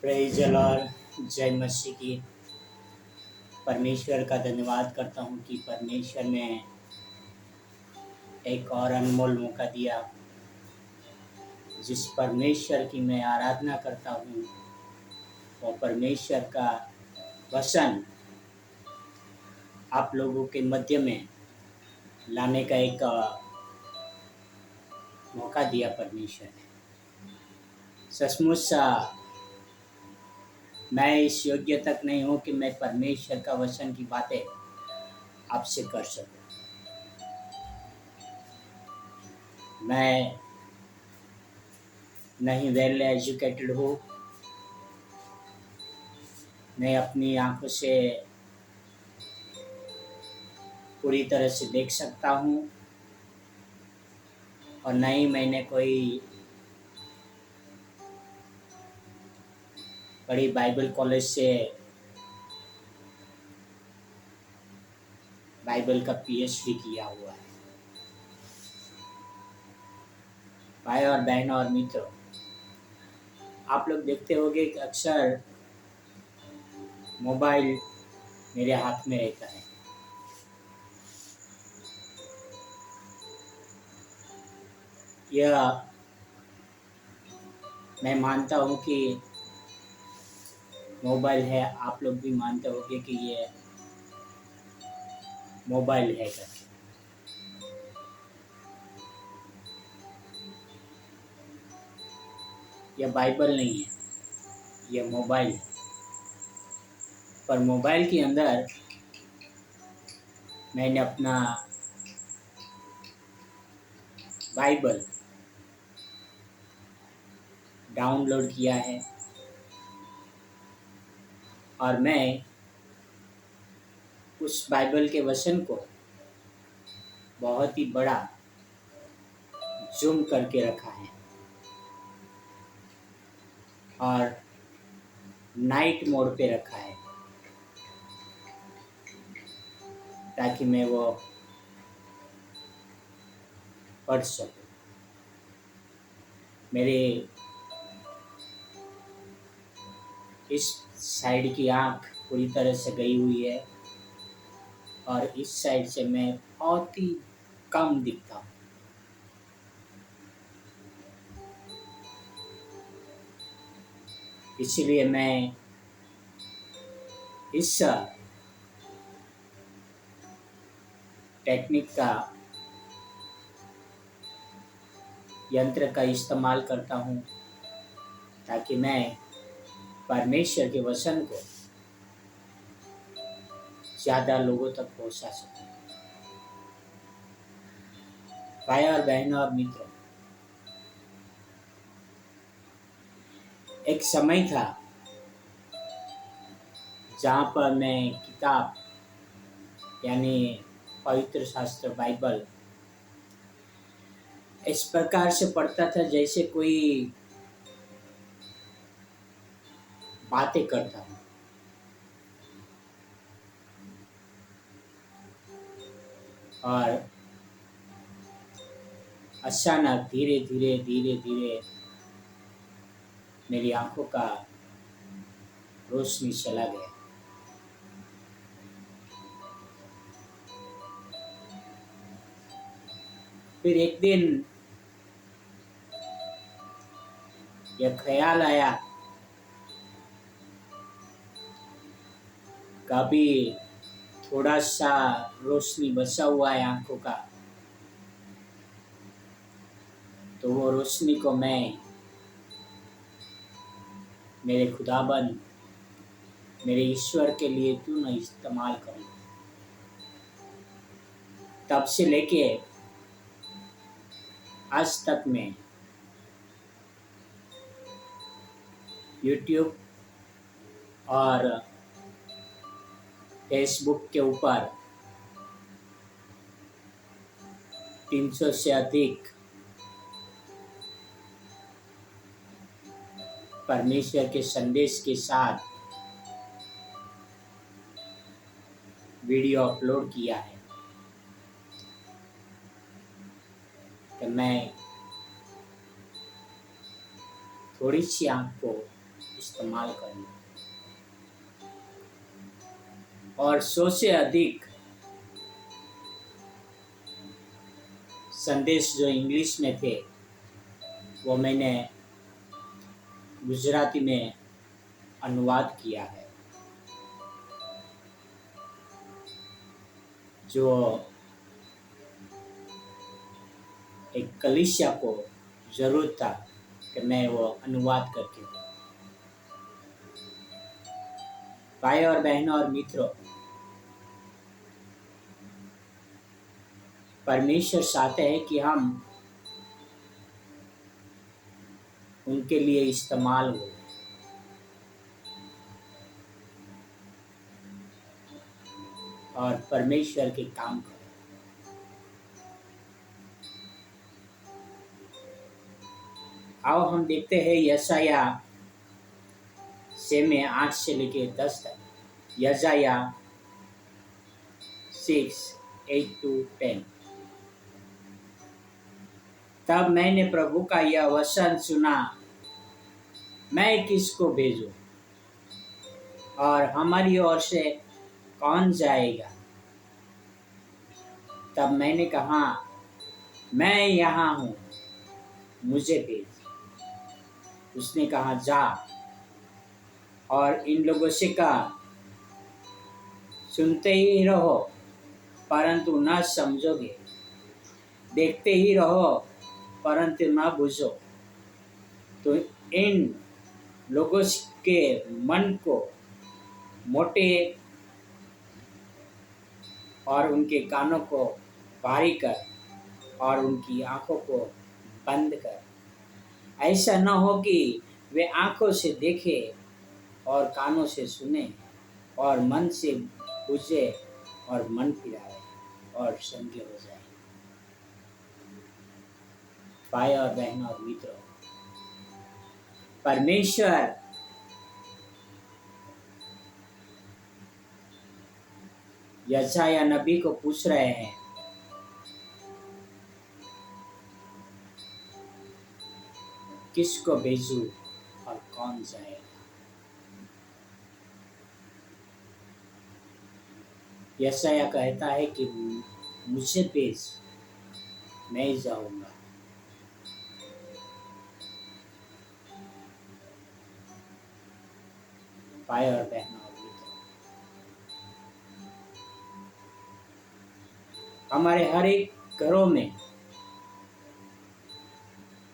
Praise the Lord. जय मसीह की। परमेश्वर का धन्यवाद करता हूँ कि परमेश्वर ने एक और अनमोल मौका दिया। जिस परमेश्वर की मैं आराधना करता हूँ वो परमेश्वर का वचन आप लोगों के मध्य में लाने का एक मौका दिया परमेश्वर ने। सचमुच मैं इस योग्य तक नहीं हूँ कि मैं परमेश्वर का वचन की बातें आपसे कर सकूँ। मैं नहीं वेल एजुकेटेड हूँ, मैं अपनी आंखों से पूरी तरह से देख सकता हूँ और न ही मैंने कोई बड़ी बाइबल कॉलेज से बाइबल का पीएचडी किया हुआ है। भाई और बहनों और मित्रों, आप लोग देखते होंगे कि अक्सर मोबाइल मेरे हाथ में रहता है। यह मैं मानता हूँ कि मोबाइल है, आप लोग भी मानते होंगे कि ये मोबाइल है करके। यह बाइबल नहीं है, यह मोबाइल है। पर मोबाइल के अंदर मैंने अपना बाइबल डाउनलोड किया है और मैं उस बाइबल के वचन को बहुत ही बड़ा जूम करके रखा है और नाइट मोड पे रखा है ताकि मैं वो पढ़ सकूं। मेरे इस साइड की आँख पूरी तरह से गई हुई है और इस साइड से मैं बहुत ही कम दिखता हूँ। इसलिए मैं इस टेक्निक का यंत्र का इस्तेमाल करता हूँ ताकि मैं परमेश्वर के वचन को ज़्यादा लोगों तक पहुँचा सकूँ। भाई और बहनों और मित्रों, एक समय था जहाँ पर मैं किताब यानी पवित्र शास्त्र बाइबल इस प्रकार से पढ़ता था जैसे कोई बातें करता हूँ। और अचानक धीरे धीरे मेरी आंखों का रोशनी चला गया। फिर एक दिन यह ख्याल आया, कभी थोड़ा सा रोशनी बचा हुआ है आंखों का, तो वो रोशनी को मैं मेरे खुदाबंद मेरे ईश्वर के लिए क्यों न इस्तेमाल करूं। तब से लेके आज तक मैं YouTube और फेसबुक के ऊपर 300 से अधिक परमेश्वर के संदेश के साथ वीडियो अपलोड किया है। तो मैं थोड़ी सी आँख को इस इस्तेमाल कर लो और 100 से अधिक संदेश जो इंग्लिश में थे वो मैंने गुजराती में अनुवाद किया है, जो एक कलीसिया को जरूरत था कि मैं वो अनुवाद करके दूं। भाई और बहनों और मित्रों, परमेश्वर चाहते हैं कि हम उनके लिए इस्तेमाल हो और परमेश्वर के काम करें। आओ हम देखते हैं यशाया 6 में 8 से लेके 10 तक। यशाया 6:8-10। तब मैंने प्रभु का यह वचन सुना, मैं किसको भेजूं और हमारी ओर से कौन जाएगा? तब मैंने कहा, मैं यहाँ हूँ, मुझे भेज। उसने कहा, जा और इन लोगों से कहा, सुनते ही रहो परंतु न समझोगे, देखते ही रहो परंतु न बुझो। तो इन लोगों के मन को मोटे और उनके कानों को भारी कर और उनकी आंखों को बंद कर। ऐसा न हो कि वे आंखों से देखें और कानों से सुने और मन से बुझे और मन फिराए और संज्ञ हो जाए। भाई और बहनों और मित्रों, परमेश्वर यशाया नबी को पूछ रहे हैं, किसको भेजूं और कौन जाएगा? यशाया कहता है कि मुझे भेज, मैं जाऊंगा। भाई और बहनों और मित्रों, हमारे हर एक घरों में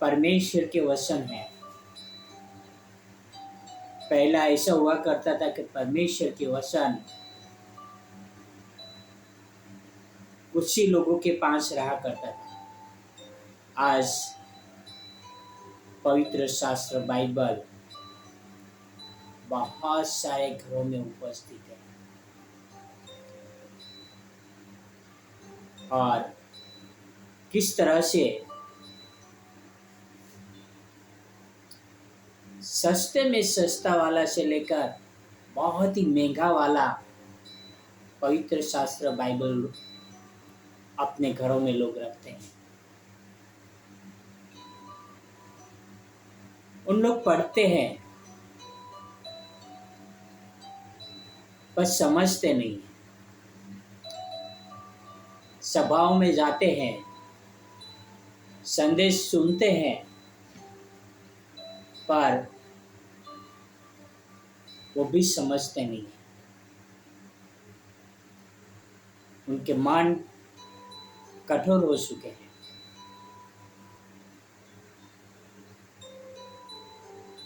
परमेश्वर के वचन है। पहला ऐसा हुआ करता था कि परमेश्वर के वचन कुछ ही लोगों के पास रहा करता था। आज पवित्र शास्त्र बाइबल बहुत सारे घरों में उपस्थित है और किस तरह से सस्ते में सस्ता वाला से लेकर बहुत ही महंगा वाला पवित्र शास्त्र बाइबल अपने घरों में लोग रखते हैं। उन लोग पढ़ते हैं पर समझते नहीं हैं। सभाओं में जाते हैं, संदेश सुनते हैं, पर वो भी समझते नहीं हैं। उनके मन कठोर हो चुके हैं।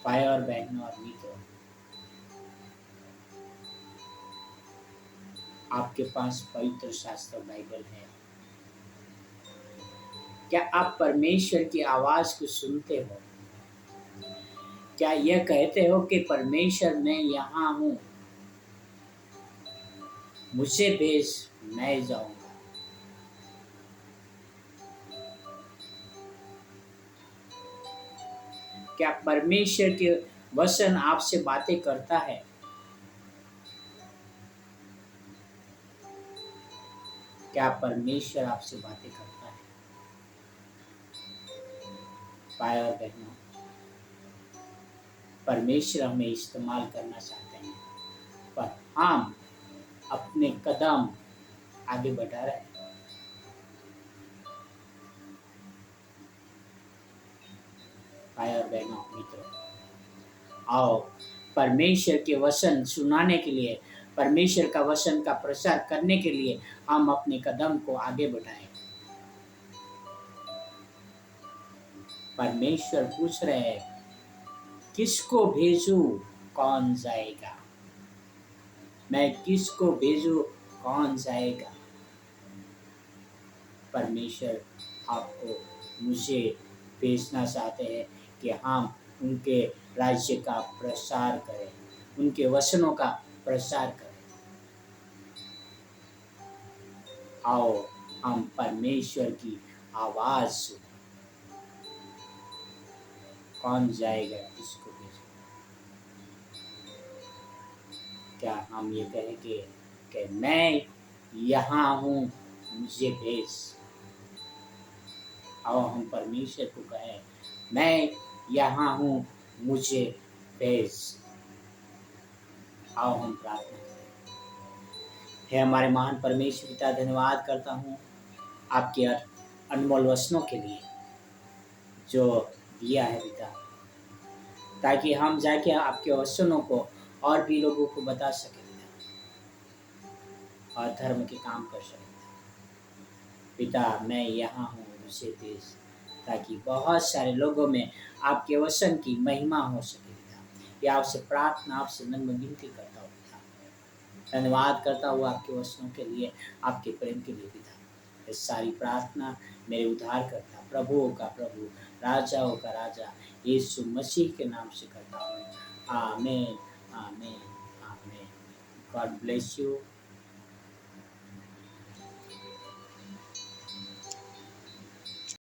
भाई और बहनों और मित्रों, आपके पास पवित्र शास्त्र बाइबल है। क्या आप परमेश्वर की आवाज को सुनते हो? क्या यह कहते हो कि परमेश्वर मैं यहाँ हूँ, मुझे भेज, मैं जाऊंगा? क्या परमेश्वर के वचन आपसे बातें करता है? क्या परमेश्वर आपसे बातें करता है? भाई और बहनों, परमेश्वर हमें इस्तेमाल करना चाहते हैं, पर हम अपने कदम आगे बढ़ा रहे हैं। भाई और बहनों, मित्रों, आओ परमेश्वर के वचन सुनाने के लिए, परमेश्वर का वचन का प्रचार करने के लिए हम अपने कदम को आगे बढ़ाएं। परमेश्वर पूछ रहे हैं, किसको भेजूं, कौन जाएगा? मैं किसको भेजूं, कौन जाएगा? परमेश्वर आपको, मुझे भेजना चाहते हैं कि हम उनके राज्य का प्रसार करें, उनके वचनों का प्रसार करें। आओ हम परमेश्वर की आवाज सुनें। कौन जाएगा, किसको भेजें? क्या हम ये कहेंगे कि मैं यहाँ हूँ, मुझे भेज? आओ हम परमेश्वर को कहें, मैं यहाँ हूँ, मुझे भेज। आओ हम प्रार्थना करें। हे हमारे महान परमेश्वर पिता, धन्यवाद करता हूँ आपके अनमोल वचनों के लिए जो दिया है पिता, ताकि हम जाके आपके वचनों को और भी लोगों को बता सकें और धर्म के काम कर सकें। पिता, मैं यहाँ हूँ, मुझे भेज, ताकि बहुत सारे लोगों में आपके वचन की महिमा हो सके पिता। ये आपसे प्रार्थना, आपसे नम्र विनती करता हूँ पिता। धन्यवाद करता हूँ आपके वचनों के लिए, आपके प्रेम के लिए पिता। ये सारी प्रार्थना मेरे उद्धार करता, प्रभुओं का प्रभु, राजाओं का राजा यीशु मसीह के नाम से करता हूँ। आमीन, आमीन, आमीन। God bless you.